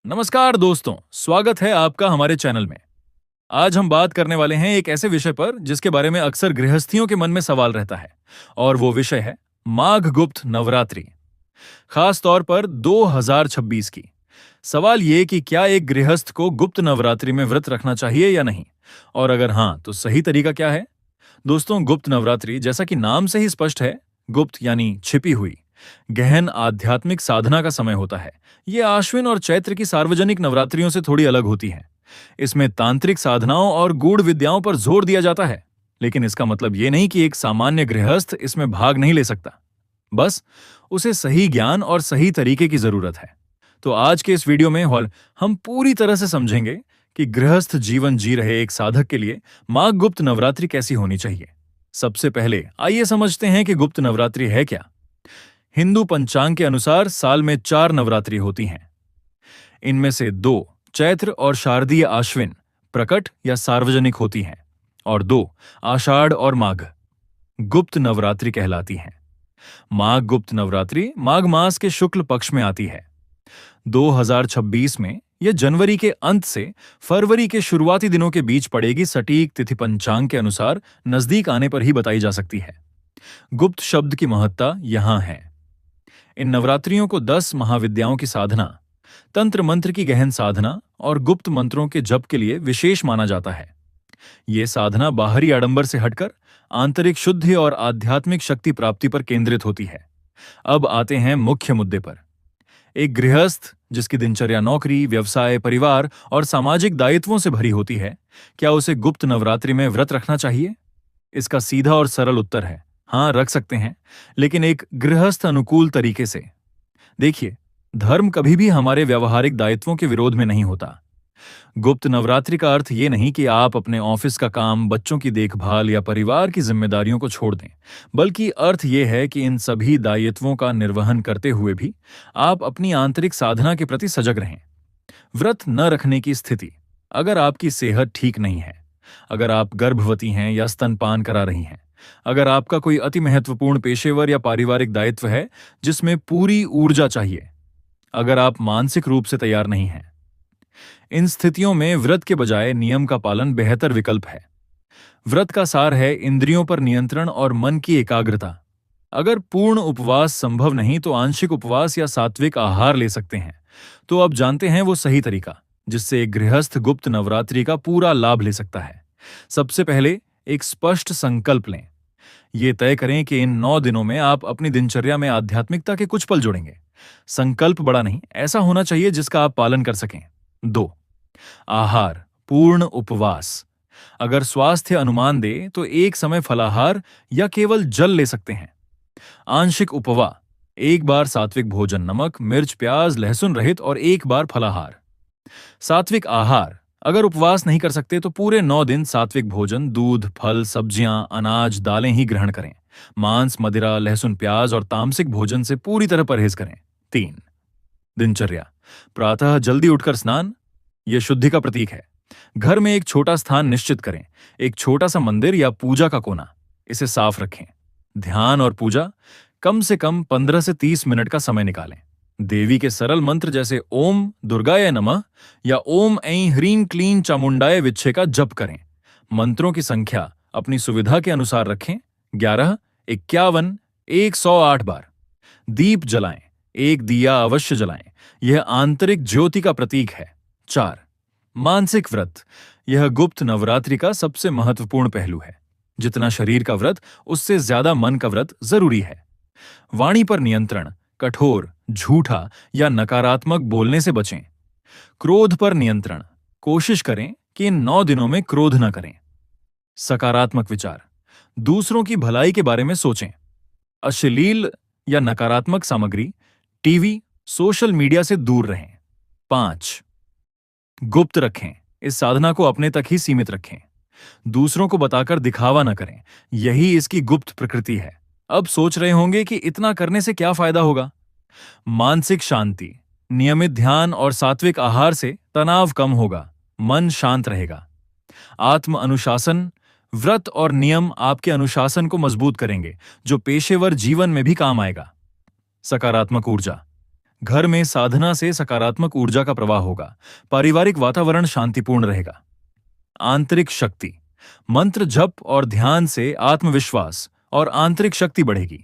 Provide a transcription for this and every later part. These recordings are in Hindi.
नमस्कार दोस्तों, स्वागत है आपका हमारे चैनल में। आज हम बात करने वाले हैं एक ऐसे विषय पर जिसके बारे में अक्सर गृहस्थियों के मन में सवाल रहता है, और वो विषय है माघ गुप्त नवरात्रि, खास तौर पर 2026 की। सवाल ये कि क्या एक गृहस्थ को गुप्त नवरात्रि में व्रत रखना चाहिए या नहीं, और अगर हाँ तो सही तरीका क्या है। दोस्तों, गुप्त नवरात्रि जैसा कि नाम से ही स्पष्ट है, गुप्त यानी छिपी हुई, गहन आध्यात्मिक साधना का समय होता है। ये आश्विन और चैत्र की सार्वजनिक नवरात्रियों से थोड़ी अलग होती है। इसमें तांत्रिक साधनाओं और गूढ़ विद्याओं पर जोर दिया जाता है, लेकिन इसका मतलब ये नहीं कि एक सामान्य गृहस्थ इसमें भाग नहीं ले सकता। बस उसे सही ज्ञान और सही तरीके की जरूरत है। तो आज के इस वीडियो में हम पूरी तरह से समझेंगे कि गृहस्थ जीवन जी रहे एक साधक के लिए माघ गुप्त नवरात्रि कैसी होनी चाहिए। सबसे पहले आइए समझते हैं कि गुप्त नवरात्रि है क्या। हिंदू पंचांग के अनुसार साल में 4 नवरात्रि होती हैं। इनमें से 2 चैत्र और शारदीय आश्विन प्रकट या सार्वजनिक होती हैं, और 2 आषाढ़ और माघ गुप्त नवरात्रि कहलाती हैं। माघ गुप्त नवरात्रि माघ मास के शुक्ल पक्ष में आती है। 2026 में यह जनवरी के अंत से फरवरी के शुरुआती दिनों के बीच पड़ेगी। सटीक तिथि पंचांग के अनुसार नजदीक आने पर ही बताई जा सकती है। गुप्त शब्द की महत्ता यहां है। इन नवरात्रियों को 10 महाविद्याओं की साधना, तंत्र मंत्र की गहन साधना और गुप्त मंत्रों के जप के लिए विशेष माना जाता है। ये साधना बाहरी आडंबर से हटकर आंतरिक शुद्धि और आध्यात्मिक शक्ति प्राप्ति पर केंद्रित होती है। अब आते हैं मुख्य मुद्दे पर। एक गृहस्थ जिसकी दिनचर्या नौकरी, व्यवसाय, परिवार और सामाजिक दायित्वों से भरी होती है, क्या उसे गुप्त नवरात्रि में व्रत रखना चाहिए? इसका सीधा और सरल उत्तर है हाँ, रख सकते हैं, लेकिन एक गृहस्थ अनुकूल तरीके से। देखिए, धर्म कभी भी हमारे व्यावहारिक दायित्वों के विरोध में नहीं होता। गुप्त नवरात्रि का अर्थ ये नहीं कि आप अपने ऑफिस का काम, बच्चों की देखभाल या परिवार की जिम्मेदारियों को छोड़ दें, बल्कि अर्थ ये है कि इन सभी दायित्वों का निर्वहन करते हुए भी आप अपनी आंतरिक साधना के प्रति सजग रहें। व्रत न रखने की स्थिति: अगर आपकी सेहत ठीक नहीं है, अगर आप गर्भवती हैं या स्तनपान करा रही हैं, अगर आपका कोई अति महत्वपूर्ण पेशेवर या पारिवारिक दायित्व है जिसमें पूरी ऊर्जा चाहिए, अगर आप मानसिक रूप से तैयार नहीं हैं, इन स्थितियों में व्रत के बजाय नियम का पालन बेहतर विकल्प है। व्रत का सार है इंद्रियों पर नियंत्रण और मन की एकाग्रता। अगर पूर्ण उपवास संभव नहीं तो आंशिक उपवास या सात्विक आहार ले सकते हैं। तो अब जानते हैं वो सही तरीका जिससे एक गृहस्थ गुप्त नवरात्रि का पूरा लाभ ले सकता है। सबसे पहले एक स्पष्ट संकल्प लें। ये तय करें कि इन 9 दिनों में आप अपनी दिनचर्या में आध्यात्मिकता के कुछ पल जोड़ेंगे। संकल्प बड़ा नहीं, ऐसा होना चाहिए जिसका आप पालन कर सकें। 2 आहार, पूर्ण उपवास। अगर स्वास्थ्य अनुमान दे तो एक समय फलाहार या केवल जल ले सकते हैं। आंशिक उपवास: एक बार सात्विक भोजन, नमक, मिर्च, प्याज, लहसुन रहित, और एक बार फलाहार। सात्विक आहार: अगर उपवास नहीं कर सकते तो पूरे 9 दिन सात्विक भोजन, दूध, फल, सब्जियां, अनाज, दालें ही ग्रहण करें। मांस, मदिरा, लहसुन, प्याज और तामसिक भोजन से पूरी तरह परहेज करें। 3 दिनचर्या: प्रातः जल्दी उठकर स्नान, यह शुद्धि का प्रतीक है। घर में एक छोटा स्थान निश्चित करें, एक छोटा सा मंदिर या पूजा का कोना, इसे साफ रखें। ध्यान और पूजा: कम से कम 15 से 30 मिनट का समय निकालें। देवी के सरल मंत्र जैसे ओम दुर्गाय नमः या ओम ऐं ह्रीं क्लीं चामुंडाय विच्छे का जप करें। मंत्रों की संख्या अपनी सुविधा के अनुसार रखें: 11, 51, 108 बार। दीप जलाएं, एक दिया अवश्य जलाएं, यह आंतरिक ज्योति का प्रतीक है। 4 मानसिक व्रत: यह गुप्त नवरात्रि का सबसे महत्वपूर्ण पहलू है। जितना शरीर का व्रत, उससे ज्यादा मन का व्रत जरूरी है। वाणी पर नियंत्रण: कठोर, झूठा या नकारात्मक बोलने से बचें। क्रोध पर नियंत्रण: कोशिश करें कि इन 9 दिनों में क्रोध न करें। सकारात्मक विचार: दूसरों की भलाई के बारे में सोचें। अश्लील या नकारात्मक सामग्री, टीवी, सोशल मीडिया से दूर रहें। 5 गुप्त रखें: इस साधना को अपने तक ही सीमित रखें। दूसरों को बताकर दिखावा न करें, यही इसकी गुप्त प्रकृति है। अब सोच रहे होंगे कि इतना करने से क्या फायदा होगा। मानसिक शांति: नियमित ध्यान और सात्विक आहार से तनाव कम होगा, मन शांत रहेगा। आत्म अनुशासन: व्रत और नियम आपके अनुशासन को मजबूत करेंगे, जो पेशेवर जीवन में भी काम आएगा। सकारात्मक ऊर्जा: घर में साधना से सकारात्मक ऊर्जा का प्रवाह होगा। पारिवारिक वातावरण शांतिपूर्ण रहेगा। आंतरिक शक्ति। मंत्र जप और ध्यान से आत्मविश्वास और आंतरिक शक्ति बढ़ेगी।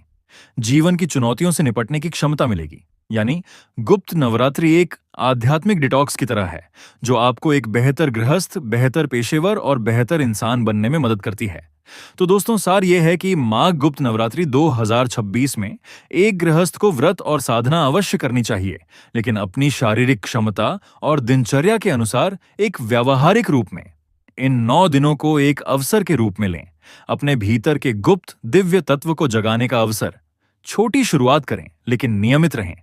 जीवन की चुनौतियों से निपटने की क्षमता मिलेगी। यानी गुप्त नवरात्रि एक आध्यात्मिक डिटॉक्स की तरह है, जो आपको एक बेहतर गृहस्थ, बेहतर पेशेवर और बेहतर इंसान बनने में मदद करती है। तो दोस्तों, सार यह है कि माघ गुप्त नवरात्रि 2026 में एक गृहस्थ को व्रत और साधना अवश्य करनी चाहिए, लेकिन अपनी शारीरिक क्षमता और दिनचर्या के अनुसार एक व्यावहारिक रूप में। इन 9 दिनों को एक अवसर के रूप में लें, अपने भीतर के गुप्त दिव्य तत्व को जगाने का अवसर। छोटी शुरुआत करें, लेकिन नियमित रहें।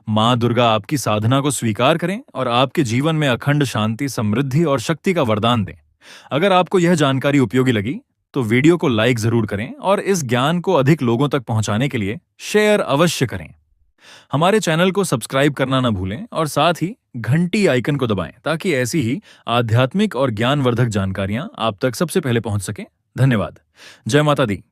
मां दुर्गा आपकी साधना को स्वीकार करें और आपके जीवन में अखंड शांति, समृद्धि और शक्ति का वरदान दें। अगर आपको यह जानकारी उपयोगी लगी तो वीडियो को लाइक जरूर करें और इस ज्ञान को अधिक लोगों तक पहुंचाने के लिए शेयर अवश्य करें। हमारे चैनल को सब्सक्राइब करना न भूलें और साथ ही घंटी आइकन को दबाएं, ताकि ऐसी ही आध्यात्मिक और ज्ञानवर्धक जानकारियां आप तक सबसे पहले पहुंच सकें। धन्यवाद। जय माता दी।